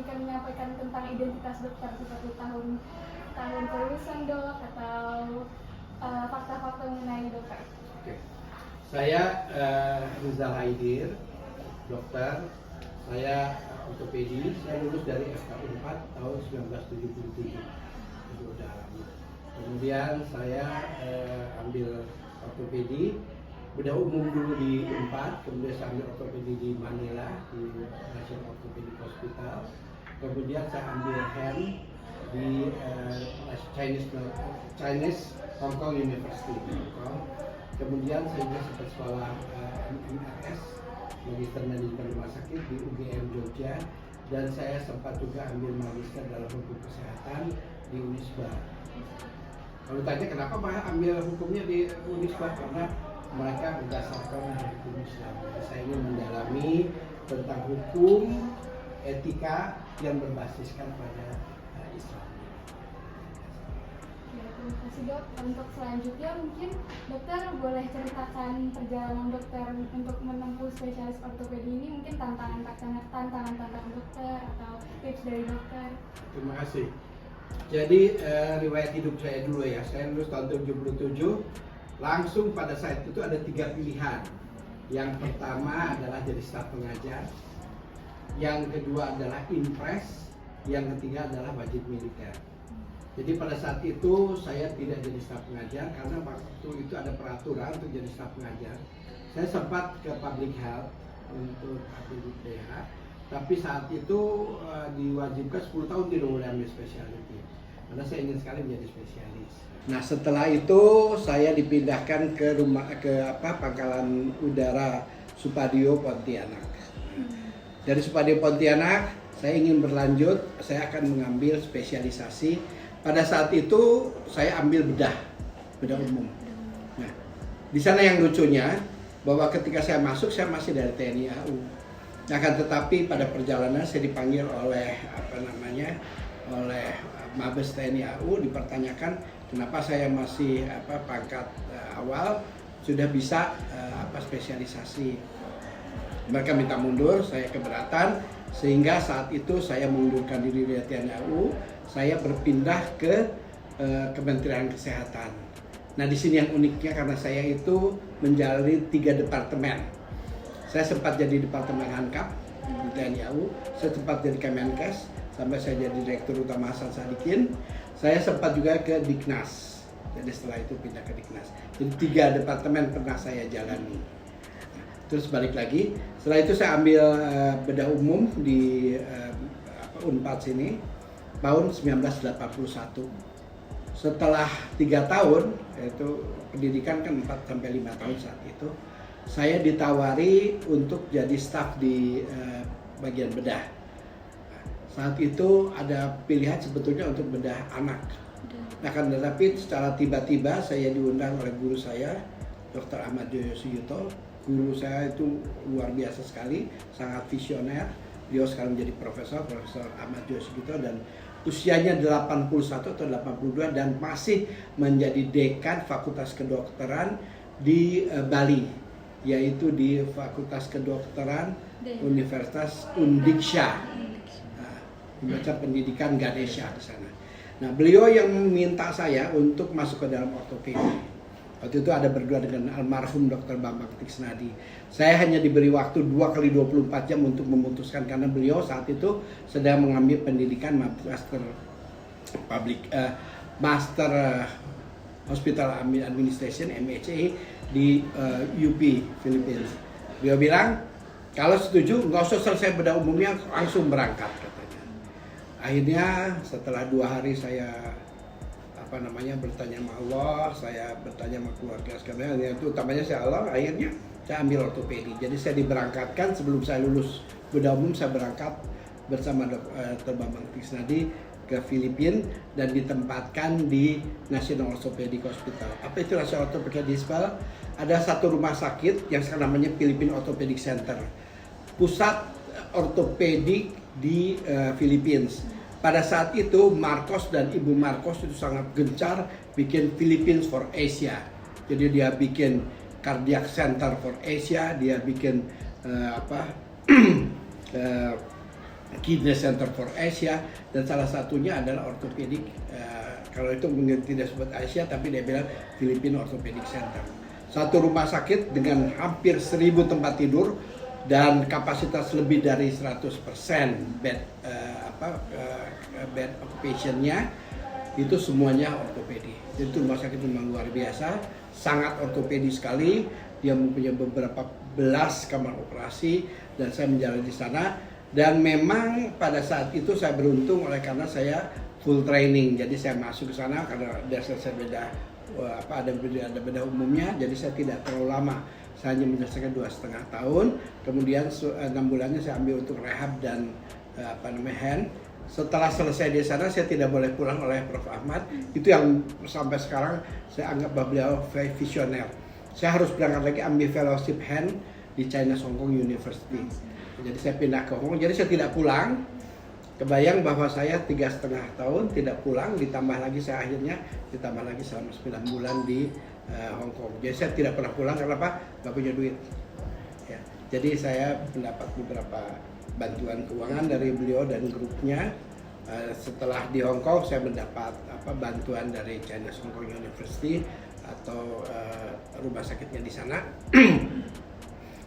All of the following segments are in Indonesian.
mungkin menyampaikan tentang identitas dokter seperti tahun kelulusan dok atau fakta-fakta mengenai dokter. Oke. Saya Rizal Haidir, dokter. Saya ortopedi. Saya lulus dari FKU 4 tahun 1977. Itu udah lama. Kemudian saya ambil ortopedi, bedah umum dulu di Unpad, kemudian saya ambil ortopedi di Manila di National Orthopedic Hospital. Kemudian saya ambil hand di Chinese Hong Kong University di Hong Kong. Kemudian saya juga sempat sekolah MRS, Magister Manajemen Rumah Sakit di UGM Jogja, dan saya sempat juga ambil magister dalam hukum kesehatan di Unisba. Kalau tanya kenapa ambil hukumnya di Unisba, karena mereka berdasarkan hukum Islam. Saya ingin mendalami tentang hukum etika yang berbasiskan pada Islam. Ya, terima kasih dok. Untuk selanjutnya mungkin dokter boleh ceritakan perjalanan dokter untuk menempuh spesialis ortopedi ini, mungkin tantangan dokter atau tips dari dokter. Terima kasih. Jadi riwayat hidup saya dulu ya. Saya lulus tahun 77. Langsung pada saat itu ada 3 pilihan. Yang pertama adalah jadi staf pengajar. Yang kedua adalah impres. Yang ketiga adalah wajib militer. Jadi pada saat itu saya tidak jadi staf pengajar karena waktu itu ada peraturan untuk jadi staf pengajar. Saya sempat ke public health untuk APDPH, tapi saat itu diwajibkan 10 tahun tidak boleh ambil specialty. Karena saya ingin sekali menjadi spesialis. Nah setelah itu saya dipindahkan ke Pangkalan Udara Supadio Pontianak. Dari Supadio Pontianak saya ingin berlanjut, saya akan mengambil spesialisasi. Pada saat itu saya ambil bedah umum. Nah, di sana yang lucunya bahwa ketika saya masuk saya masih dari TNI AU. Nah, kan tetapi pada perjalanan saya dipanggil oleh oleh Mabes TNI AU, dipertanyakan kenapa saya masih pangkat awal sudah bisa spesialisasi. Mereka minta mundur, saya keberatan, sehingga saat itu saya mengundurkan diri dari TNI AU. Saya berpindah ke Kementerian Kesehatan. Nah di sini yang uniknya karena saya itu menjalani 3 departemen. Saya sempat jadi Departemen Hankap di TNI AU, saya sempat jadi Kemenkes, sampai saya jadi Direktur Utama Hasan Sadikin. Saya sempat juga ke Diknas, jadi setelah itu pindah ke Diknas. Jadi 3 departemen pernah saya jalani. Terus balik lagi, setelah itu saya ambil bedah umum di Unpad sini tahun 1981. Setelah 3 tahun, yaitu pendidikan kan 4-5 tahun saat itu, saya ditawari untuk jadi staf di bagian bedah. Saat itu ada pilihan sebetulnya untuk bedah anak. Nah kan tetapi secara tiba-tiba saya diundang oleh guru saya, Dr. Ahmad Joyo Suyuto. Guru saya itu luar biasa sekali, sangat visioner. Beliau sekarang menjadi Profesor Ahmad Joyo Suyuto, dan usianya 81 atau 82 dan masih menjadi dekan Fakultas Kedokteran di Bali, yaitu di Fakultas Kedokteran Universitas Undiksya, membaca pendidikan Ganesha di sana. Nah, beliau yang meminta saya untuk masuk ke dalam ortopedi. Waktu itu ada berdua dengan almarhum Dr. Bambang Tiksnadi. Saya hanya diberi waktu 2x24 jam untuk memutuskan karena beliau saat itu sedang mengambil pendidikan Master Hospital Administration (MHA) di UP Philippines. Beliau bilang kalau setuju nggak usah selesai bedah umumnya, langsung berangkat katanya. Akhirnya setelah 2 hari saya bertanya sama Allah, saya bertanya sama keluarga sekalian, itu utamanya saya Allah, akhirnya saya ambil ortopedi. Jadi saya diberangkatkan sebelum saya lulus bedah umum, saya berangkat bersama Dr. Bambang Tiksnadi ke Filipina dan ditempatkan di National Orthopedic Hospital. Apa itu National Orthopedic Hospital? Ada satu rumah sakit yang sekarang namanya Philippine Orthopedic Center, pusat ortopedik di Philippines. Pada saat itu Marcos dan Ibu Marcos itu sangat gencar bikin Philippines for Asia. Jadi dia bikin Cardiac Center for Asia, dia bikin Kidney Center for Asia, dan salah satunya adalah ortopedik. Kalau itu mungkin tidak sebut Asia, tapi dia bilang Filipino Orthopedic Center. Satu rumah sakit dengan hampir 1.000 tempat tidur dan kapasitas lebih dari 100% bed bed occupation-nya itu semuanya ortopedi. Jadi itu rumah sakit memang luar biasa, sangat ortopedi sekali. Dia mempunyai beberapa belas kamar operasi dan saya menjalani di sana. Dan memang pada saat itu saya beruntung karena saya full training. Jadi saya masuk ke sana karena dasar saya ada bedah umumnya. Jadi saya tidak terlalu lama. Saya hanya menyelesaikan 2,5 tahun. Kemudian 6 bulannya saya ambil untuk rehab dan hand. Setelah selesai di sana saya tidak boleh pulang oleh Prof. Ahmad. Itu yang sampai sekarang saya anggap bahwa beliau visioner. Saya harus berangkat lagi ambil fellowship hand di China Hong Kong University. Jadi saya pindah ke Hong Kong, jadi saya tidak pulang. Kebayang bahwa saya 3,5 tahun tidak pulang, ditambah lagi saya akhirnya ditambah lagi selama 9 bulan di Hong Kong. Jadi saya tidak pernah pulang karena apa? Gak punya duit. Ya. Jadi saya mendapat beberapa bantuan keuangan dari beliau dan grupnya. Setelah di Hong Kong saya mendapat bantuan dari China Hong Kong University atau rumah sakitnya di sana.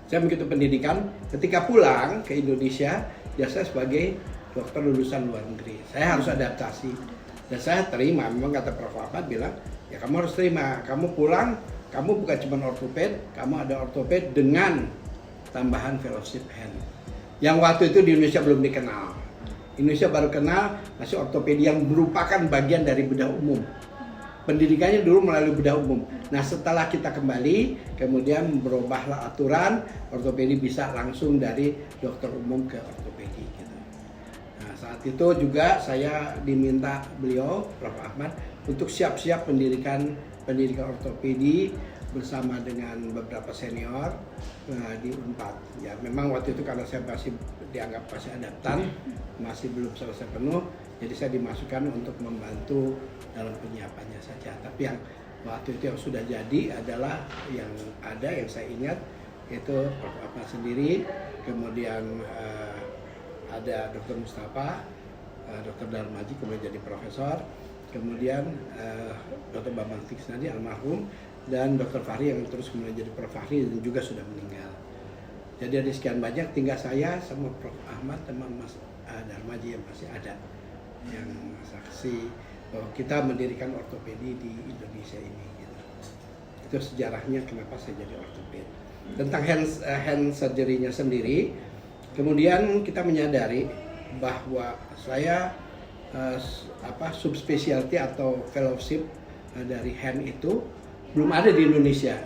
Saya mengikuti pendidikan. Ketika pulang ke Indonesia, saya sebagai dokter lulusan luar negeri. Saya harus adaptasi dan saya terima. Memang kata Prof. Ahmad bilang, ya kamu harus terima. Kamu pulang, kamu bukan cuma ortoped, kamu ada ortoped dengan tambahan fellowship hand. Yang waktu itu di Indonesia belum dikenal. Indonesia baru kenal masih ortopedi yang merupakan bagian dari bedah umum. Pendidikannya dulu melalui bedah umum. Nah setelah kita kembali, kemudian berubahlah aturan, ortopedi bisa langsung dari dokter umum ke ortopedi. Gitu. Nah saat itu juga saya diminta beliau, Prof. Ahmad, untuk siap-siap pendidikan ortopedi bersama dengan beberapa senior di Unpad. Ya memang waktu itu karena saya masih dianggap masih adaptan, masih belum selesai penuh, jadi saya dimasukkan untuk membantu dalam penyiapannya saja. Tapi yang waktu itu yang sudah jadi adalah yang saya ingat itu Prof. Ahmad sendiri, kemudian ada Dr. Mustafa, Dr. Darmaji kemudian jadi profesor, kemudian Dr. Bambang Tiksnadi almarhum, dan Dr. Fahri yang terus kemudian jadi Prof. Fahri dan juga sudah meninggal. Jadi ada sekian banyak, tinggal saya sama Prof. Ahmad sama Mas Darmaji yang masih ada, yang saksi bahwa kita mendirikan ortopedi di Indonesia ini. Gitu. Itu sejarahnya kenapa saya jadi ortoped. Tentang hand surgery-nya sendiri, kemudian kita menyadari bahwa saya subspecialty atau fellowship dari hand itu belum ada di Indonesia.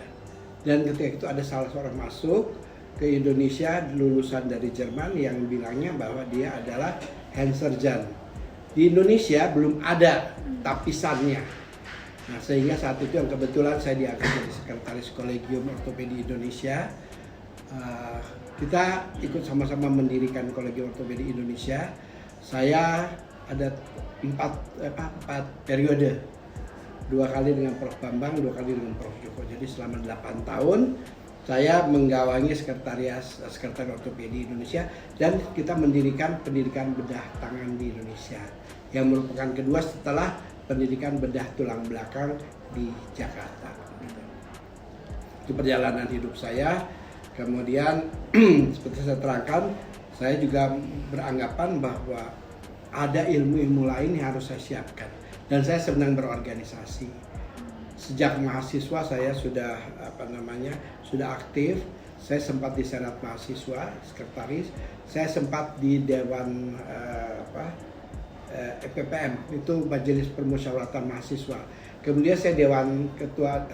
Dan ketika itu ada salah seorang masuk ke Indonesia lulusan dari Jerman yang bilangnya bahwa dia adalah hand surgeon. Di Indonesia belum ada tapisannya. Nah, sehingga saat itu yang kebetulan saya diangkat jadi sekretaris Kolegium Ortopedi Indonesia. Kita ikut sama-sama mendirikan Kolegium Ortopedi Indonesia. Saya ada 4 periode. 2 kali dengan Prof. Bambang, 2 kali dengan Prof. Joko. Jadi selama 8 tahun saya menggawangi sekretariat ortopedi Indonesia dan kita mendirikan pendidikan bedah tangan di Indonesia yang merupakan kedua setelah pendidikan bedah tulang belakang di Jakarta. Itu perjalanan hidup saya. Kemudian seperti saya terangkan, saya juga beranggapan bahwa ada ilmu-ilmu lain yang harus saya siapkan dan saya senang berorganisasi. Sejak mahasiswa saya sudah aktif. Saya sempat di Senat Mahasiswa, sekretaris. Saya sempat di Dewan EPPM, itu Majelis Permusyawaratan Mahasiswa. Kemudian saya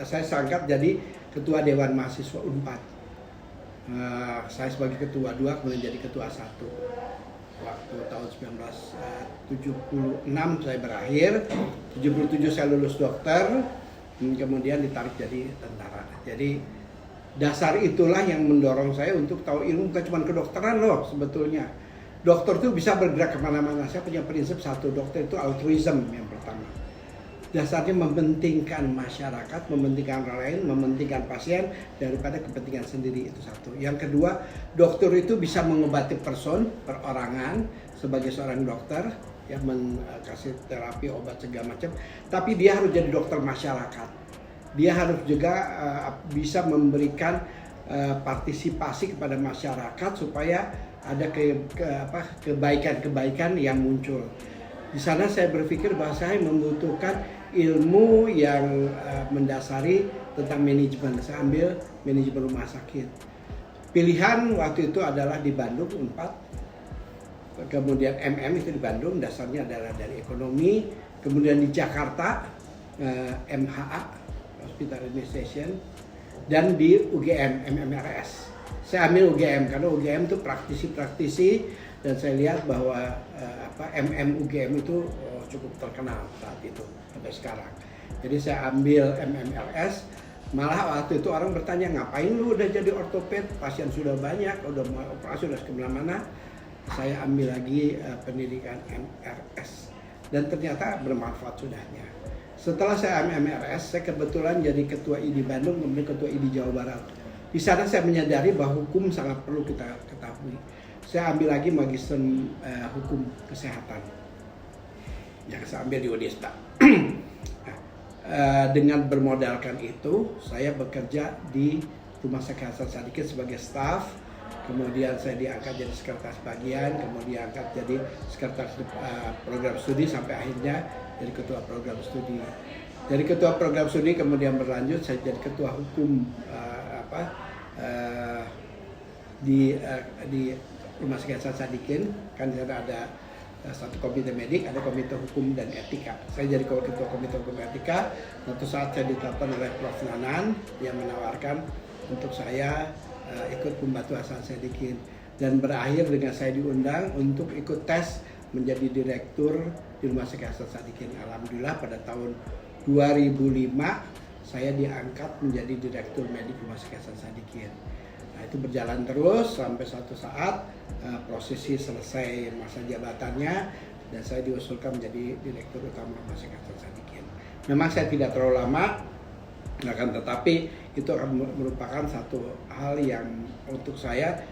seangkat jadi ketua Dewan Mahasiswa Unpad. Saya sebagai ketua 2, kemudian jadi ketua 1. Waktu tahun 1976 saya berakhir, 77 saya lulus dokter, kemudian ditarik jadi tentara. Jadi dasar itulah yang mendorong saya untuk tahu ilmu bukan cuma kedokteran loh sebetulnya. Dokter itu bisa bergerak kemana-mana. Saya punya prinsip satu, dokter itu altruism yang pertama. dasarnya mementingkan masyarakat, mementingkan orang lain, mementingkan pasien daripada kepentingan sendiri, itu satu. Yang kedua, dokter itu bisa mengobati perorangan sebagai seorang dokter, ya, kasih terapi, obat segala macam. Tapi dia harus jadi dokter masyarakat. Dia harus juga bisa memberikan partisipasi kepada masyarakat supaya ada kebaikan-kebaikan yang muncul. Di sana saya berpikir bahwa saya membutuhkan ilmu yang mendasari tentang manajemen. Saya ambil manajemen rumah sakit. Pilihan waktu itu adalah di Bandung Unpad, kemudian itu di Bandung, dasarnya adalah dari ekonomi. Kemudian di Jakarta MHA, Hospital Administration, dan di UGM MMRS. Saya ambil UGM karena UGM itu praktisi-praktisi, dan saya lihat bahwa UGM itu cukup terkenal saat itu sampai sekarang. Jadi saya ambil MMRS. Malah waktu itu orang bertanya, ngapain lu udah jadi ortoped, pasien sudah banyak, udah mau operasi, udah kemana-mana. Saya ambil lagi pendidikan MRS, dan ternyata bermanfaat sudahnya. Setelah saya MRS, saya kebetulan jadi ketua ID Bandung, kemudian ketua ID Jawa Barat. Di sana saya menyadari bahwa hukum sangat perlu kita ketahui. Saya ambil lagi magister hukum kesehatan yang saya ambil di Unista. Dengan bermodalkan itu, saya bekerja di Rumah Sakit Hasan Sadikin sebagai staf. Kemudian saya diangkat jadi sekretaris bagian, kemudian diangkat jadi sekretaris program studi, sampai akhirnya jadi ketua program studi. Dari ketua program studi kemudian berlanjut saya jadi ketua hukum di Rumah Sakit Hasan Sadikin. Kan di sana ada satu komite medik, ada komite hukum dan etika. Saya jadi ketua komite hukum dan etika. Suatu saat saya ditelepon oleh Prof. Nanan yang menawarkan untuk saya ikut membantu Hasan Sadikin, dan berakhir dengan saya diundang untuk ikut tes menjadi direktur di Rumah Sakit Hasan Sadikin. Alhamdulillah pada tahun 2005 saya diangkat menjadi direktur medik Rumah Sakit Hasan Sadikin. Nah, itu berjalan terus sampai suatu saat prosesi selesai masa jabatannya, dan saya diusulkan menjadi direktur utama Rumah Sakit Hasan Sadikin. Memang saya tidak terlalu lama, akan tetapi itu merupakan satu hal yang untuk saya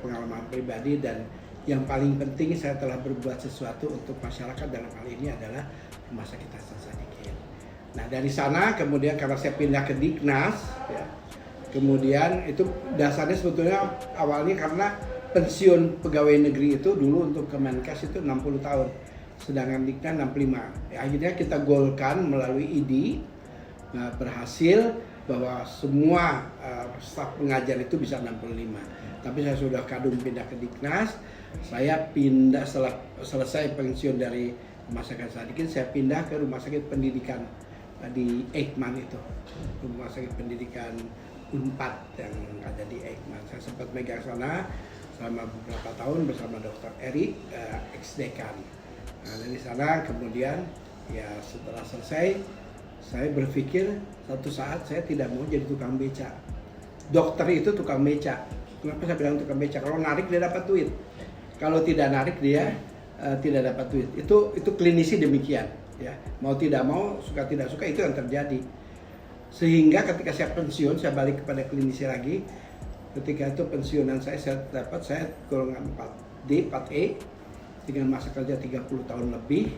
pengalaman pribadi, dan yang paling penting saya telah berbuat sesuatu untuk masyarakat. Dalam hal ini adalah Rumah Sakit Hasan Sadikin. Nah, dari sana kemudian karena saya pindah ke Diknas, ya, kemudian itu dasarnya sebetulnya awalnya karena pensiun pegawai negeri itu dulu untuk Kemenkes itu 60 tahun, sedangkan Diknas 65. Ya, akhirnya kita golkan melalui ID, berhasil bahwa semua staf pengajar itu bisa 65. Tapi saya sudah kadung pindah ke Diknas. Saya pindah setelah selesai pensiun dari Rumah Sakit Sadikin, saya pindah ke Rumah Sakit Pendidikan di Eijkman itu, Rumah Sakit Pendidikan Unpad yang ada di Eijkman. Saya sempat megang sana selama beberapa tahun bersama Dr. Erik, ex-dekan. Nah, dari sana kemudian ya setelah selesai, saya berpikir satu saat saya tidak mau jadi tukang beca. Dokter itu tukang beca. Kenapa saya bilang tukang beca? Kalau narik dia dapat duit, kalau tidak narik dia tidak dapat duit. Itu klinisi demikian, ya. Mau tidak mau, suka tidak suka, itu yang terjadi. Sehingga ketika saya pensiun, saya balik kepada klinisi lagi. Ketika itu pensiunan saya golongan 4D, 4E dengan masa kerja 30 tahun lebih.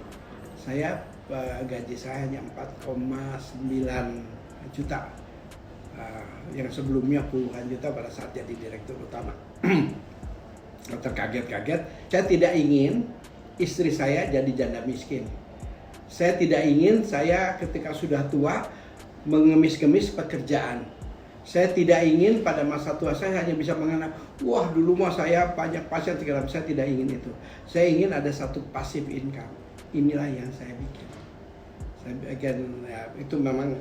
Saya gaji saya hanya 4,9 juta, yang sebelumnya puluhan juta pada saat jadi direktur utama. Terkaget-kaget. Saya tidak ingin istri saya jadi janda miskin. Saya tidak ingin saya ketika sudah tua mengemis-kemis pekerjaan. Saya tidak ingin pada masa tua saya hanya bisa mengenal, wah dulu mah saya banyak pasien segala. Saya tidak ingin itu. Saya ingin ada satu passive income. Inilah yang saya bikin. Saya bikin ya, itu memang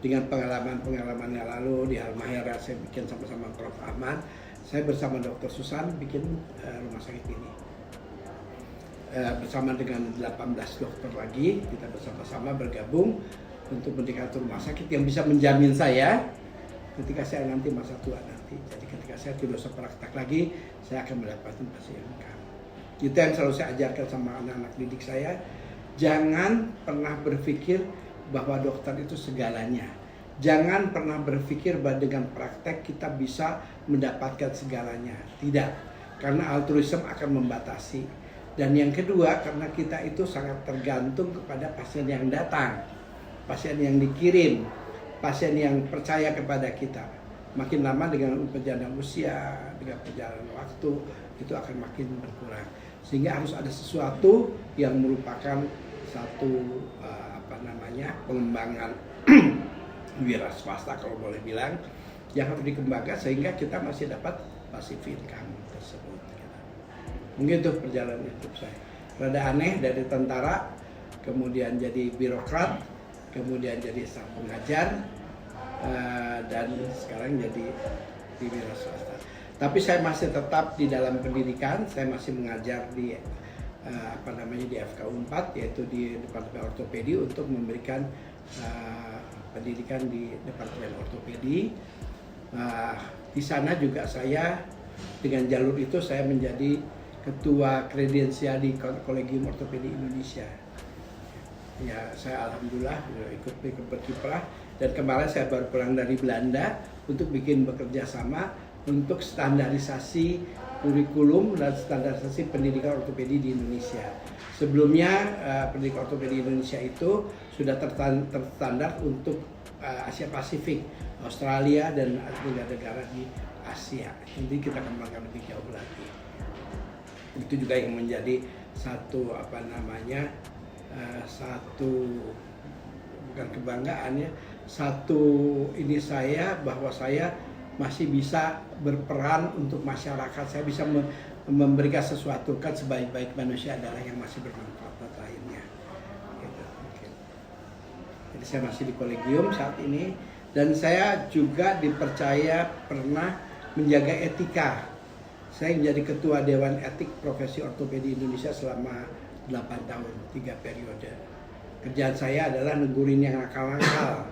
dengan pengalaman yang lalu di Halmahera saya bikin sama-sama Prof. Ahmad. Saya bersama Dr. Susan bikin rumah sakit ini. Bersama dengan 18 dokter lagi, kita bersama-sama bergabung untuk mendirikan rumah sakit yang bisa menjamin saya ketika saya nanti masa tua nanti. Jadi ketika saya tidak usah praktek lagi, saya akan mendapatkan pasien income. Itu yang selalu saya ajarkan sama anak-anak didik saya. Jangan pernah berpikir bahwa dokter itu segalanya. Jangan pernah berpikir bahwa dengan praktek kita bisa mendapatkan segalanya. Tidak, karena altruisme akan membatasi. Dan yang kedua, karena kita itu sangat tergantung kepada pasien yang datang, pasien yang dikirim, pasien yang percaya kepada kita. Makin lama dengan perjalanan usia, dengan perjalanan waktu, itu akan makin berkurang. Sehingga harus ada sesuatu yang merupakan satu pengembangan wira swasta kalau boleh bilang, yang harus dikembangkan sehingga kita masih dapat passive income tersebut. Mungkin itu perjalanan hidup saya. Rada aneh, dari tentara, kemudian jadi birokrat, kemudian jadi sang pengajar, dan sekarang jadi di wira swasta. Tapi saya masih tetap di dalam pendidikan, saya masih mengajar di di FK Unpad, yaitu di Departemen Ortopedi, untuk memberikan pendidikan di Departemen Ortopedi. Di sana juga saya dengan jalur itu saya menjadi ketua kredensial di Kolegium Ortopedi Indonesia. Ya, saya alhamdulillah ikut berkiprah, dan kemarin saya baru pulang dari Belanda untuk bikin bekerja sama untuk standarisasi kurikulum dan standarisasi pendidikan ortopedi di Indonesia. Sebelumnya pendidikan ortopedi Indonesia itu sudah terstandar untuk Asia Pasifik, Australia, dan negara-negara di Asia. Jadi kita kembangkan lebih jauh lagi. Itu juga yang menjadi satu satu bukan kebanggaan ya, satu ini saya, bahwa saya masih bisa berperan untuk masyarakat. Saya bisa memberikan sesuatu, kan sebaik-baik manusia adalah yang masih bermanfaat buat lainnya. Gitu, mungkin. Jadi saya masih di kolegium saat ini, dan saya juga dipercaya pernah menjaga etika. Saya menjadi ketua Dewan Etik Profesi Ortopedi Indonesia selama 8 tahun, 3 periode. Kerjaan saya adalah negurin yang nakal-nakal,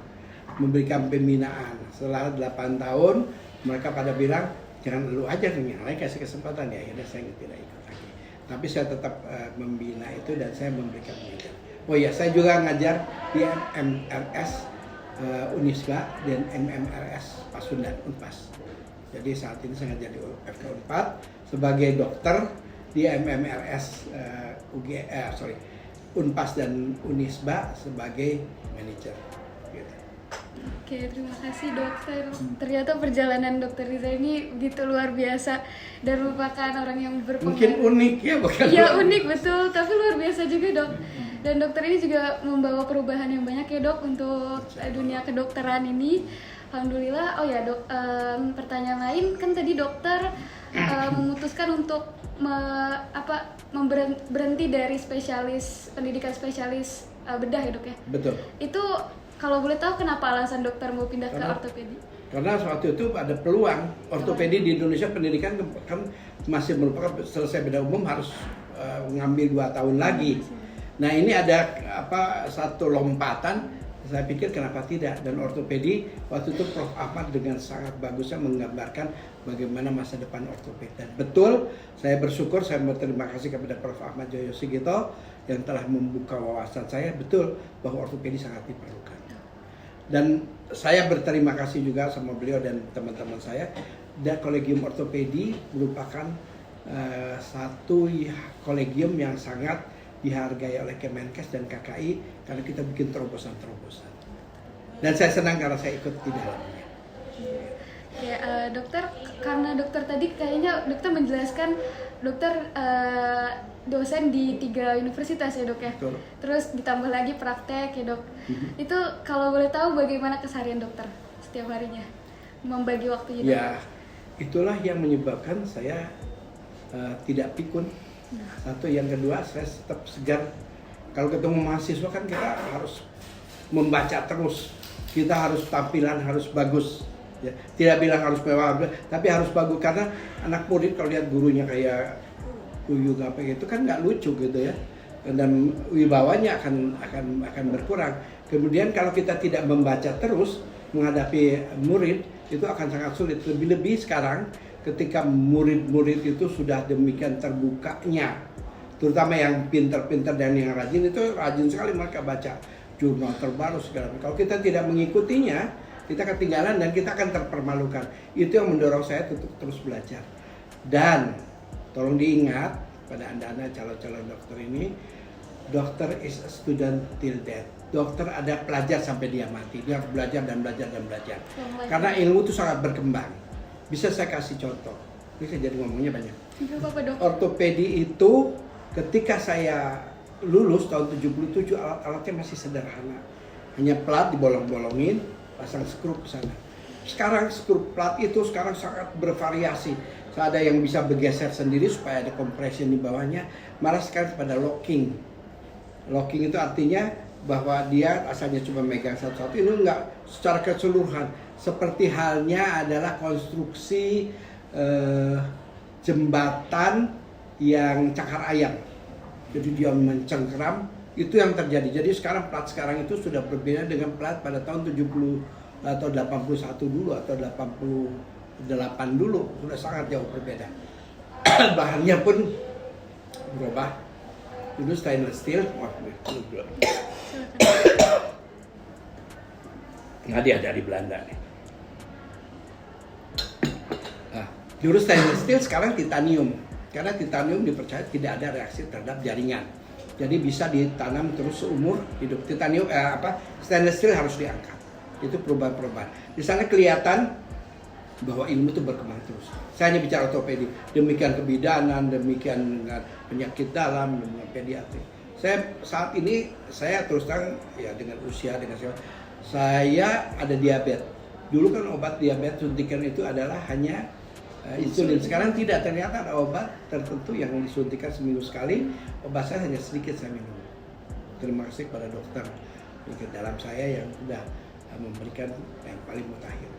memberikan pembinaan. Setelah 8 tahun, mereka pada bilang, jangan lu aja, yang lain kasih kesempatan. Ya akhirnya saya tidak ikut lagi. Tapi saya tetap membina itu, dan saya memberikan pembinaan. Oh ya, saya juga ngajar di MMRS Unisba dan MMRS Pasundan Unpas. Jadi saat ini saya ngajar di FK Unpad sebagai dokter, di MMRS Unpas dan Unisba sebagai manajer. Gitu. Oke, terima kasih dokter. Ternyata perjalanan dokter Riza ini begitu luar biasa dan merupakan orang yang berpengaruh. Mungkin unik ya, bukan? Iya unik betul, tapi luar biasa juga dok. Dan dokter ini juga membawa perubahan yang banyak ya dok untuk dunia kedokteran ini. Alhamdulillah. Oh ya dok, pertanyaan lain, kan tadi dokter memutuskan untuk berhenti dari pendidikan spesialis bedah ya dok ya? Betul. Itu kalau boleh tahu kenapa alasan dokter mau pindah ke ortopedi? Karena waktu itu ada peluang. Ortopedi di Indonesia pendidikan kan masih merupakan, selesai bedah umum harus ngambil 2 tahun lagi. Nah ini ada satu lompatan. Saya pikir kenapa tidak, dan ortopedi waktu itu Prof. Ahmad dengan sangat bagusnya menggambarkan bagaimana masa depan ortopedi. Dan betul, saya bersyukur, saya berterima kasih kepada Prof. Ahmad Joyo Sigito yang telah membuka wawasan saya. Betul bahwa ortopedi sangat diperlukan. Dan saya berterima kasih juga sama beliau dan teman-teman saya. Dan Kolegium Ortopedi merupakan satu kolegium yang sangat dihargai oleh Kemenkes dan KKI karena kita bikin terobosan-terobosan. Dan saya senang karena saya ikut di dalamnya. Ya, dokter, karena dokter tadi kayaknya dokter menjelaskan dokter dosen di 3 universitas ya dok ya. Betul. Terus ditambah lagi praktek ya dok. Itu kalau boleh tahu bagaimana keseharian dokter setiap harinya membagi waktunya? Ya, itulah yang menyebabkan saya tidak pikun. Satu, yang kedua saya tetap segar. Kalau ketemu mahasiswa kan kita harus membaca terus, kita harus tampilan harus bagus ya. Tidak bilang harus mewah, tapi harus bagus, karena anak murid kalau lihat gurunya kayak kuyung apa gitu kan nggak lucu gitu ya, dan wibawanya akan berkurang. Kemudian kalau kita tidak membaca terus menghadapi murid itu akan sangat sulit. Lebih-lebih sekarang ketika murid-murid itu sudah demikian terbukanya terutama yang pinter-pinter dan yang rajin itu rajin sekali mereka baca jurnal terbaru segala macam. Kalau kita tidak mengikutinya, kita ketinggalan dan kita akan terpermalukan. Itu yang mendorong saya untuk terus belajar. Dan tolong diingat pada anda-anda calon-calon dokter ini, dokter is a student till death. Dokter ada pelajar sampai dia mati. Dia harus belajar dan belajar dan belajar. Karena ilmu itu sangat berkembang. Bisa saya kasih contoh. Ini saya jadi ngomongnya banyak. Ortopedi itu ketika saya lulus tahun 77 alat-alatnya masih sederhana. Hanya plat dibolong-bolongin, pasang skrup ke sana. Sekarang skrup plat itu sekarang sangat bervariasi. Ada yang bisa bergeser sendiri supaya ada compression di bawahnya. Malah sekarang pada locking. Locking itu artinya bahwa dia asalnya cuma megang satu-satu, ini enggak secara keseluruhan. Seperti halnya adalah konstruksi jembatan yang cakar ayam. Jadi dia mencengkeram, itu yang terjadi. Jadi sekarang plat sekarang itu sudah berbeda dengan plat pada tahun 70 atau 81 dulu atau 88 dulu, sudah sangat jauh berbeda. Bahannya pun berubah. Dulu stainless steel, hadiah dari Belanda nih. Nah, dulu stainless steel, sekarang titanium. Karena titanium dipercaya tidak ada reaksi terhadap jaringan. Jadi bisa ditanam terus seumur hidup. Titanium stainless steel harus diangkat. Itu perubahan-perubahan. Di sana kelihatan bahwa ilmu itu berkembang terus. Saya hanya bicara ortopedi, demikian kebidanan, demikian penyakit dalam, demikian pediatri. Saat ini saya terus terang ya dengan usia saya ada diabetes. Dulu kan obat diabetes suntikan itu adalah hanya insulin. Sekarang tidak, ternyata ada obat tertentu yang disuntikan seminggu sekali. Obat saya hanya sedikit saya minum. Terima kasih kepada dokter dalam saya yang sudah memberikan yang paling mutakhir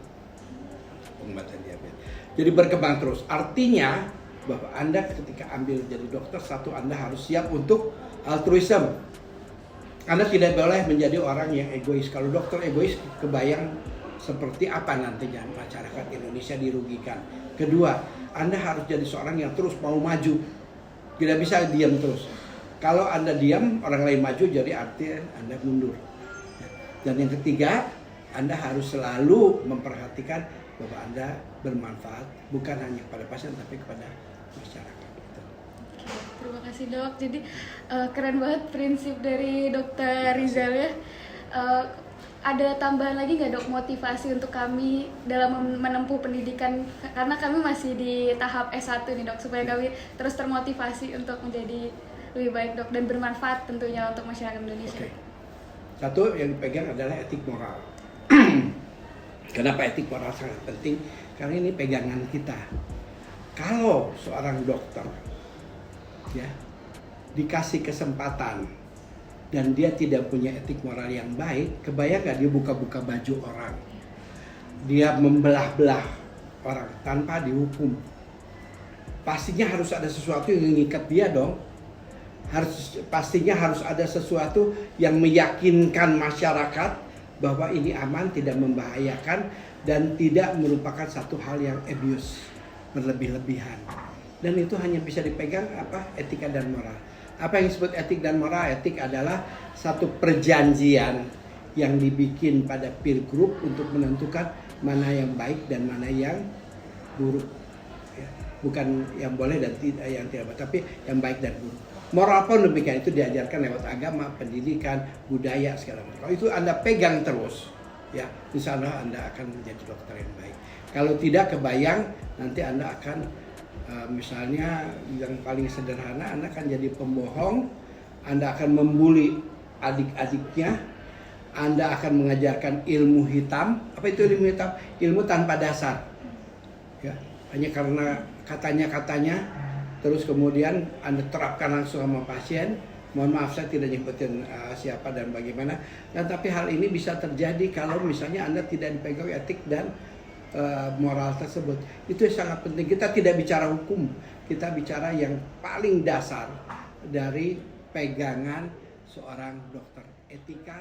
pengobatan diabetes. Jadi berkembang terus. Artinya bahwa Anda ketika ambil jadi dokter, satu, Anda harus siap untuk altruism. Anda tidak boleh menjadi orang yang egois. Kalau dokter egois, kebayang seperti apa nantinya masyarakat Indonesia dirugikan. Kedua, Anda harus jadi seorang yang terus mau maju. Tidak bisa diam terus. Kalau Anda diam, orang lain maju, jadi artinya Anda mundur. Dan yang ketiga, Anda harus selalu memperhatikan bahwa Anda bermanfaat bukan hanya kepada pasien tapi kepada masyarakat. Terima kasih dok. Jadi keren banget prinsip dari dokter Rizal ya. Ada tambahan lagi nggak dok motivasi untuk kami dalam menempuh pendidikan, karena kami masih di tahap S1 nih dok, supaya kami terus termotivasi untuk menjadi lebih baik dok dan bermanfaat tentunya untuk masyarakat Indonesia. Okay. Satu yang dipegang adalah etik moral. Kenapa etik moral sangat penting? Karena ini pegangan kita. Kalau seorang dokter ya dikasih kesempatan dan dia tidak punya etik moral yang baik, kebayang nggak dia buka-buka baju orang, dia membelah-belah orang tanpa dihukum? Pastinya harus ada sesuatu yang mengikat dia dong. Pastinya harus ada sesuatu yang meyakinkan masyarakat bahwa ini aman, tidak membahayakan, dan tidak merupakan satu hal yang abuse, berlebih-lebihan. Dan itu hanya bisa dipegang etika dan moral. Apa yang disebut etik dan moral? Etik adalah satu perjanjian yang dibikin pada peer group untuk menentukan mana yang baik dan mana yang buruk. Ya, bukan yang boleh dan yang tidak, tapi yang baik dan buruk. Moral pun demikian, itu diajarkan lewat agama, pendidikan, budaya, segala macam. Kalau itu Anda pegang terus, ya, insya Allah Anda akan menjadi dokter yang baik. Kalau tidak, kebayang nanti Anda akan misalnya yang paling sederhana, Anda akan jadi pembohong, Anda akan membuli adik-adiknya, Anda akan mengajarkan ilmu hitam. Apa itu ilmu hitam? Ilmu tanpa dasar. Ya, hanya karena katanya-katanya, terus kemudian Anda terapkan langsung sama pasien. Mohon maaf saya tidak nyebutin siapa dan bagaimana. Dan tapi hal ini bisa terjadi kalau misalnya Anda tidak dipegang etik dan moral tersebut. Itu sangat penting. Kita tidak bicara hukum, kita bicara yang paling dasar dari pegangan seorang dokter. Etika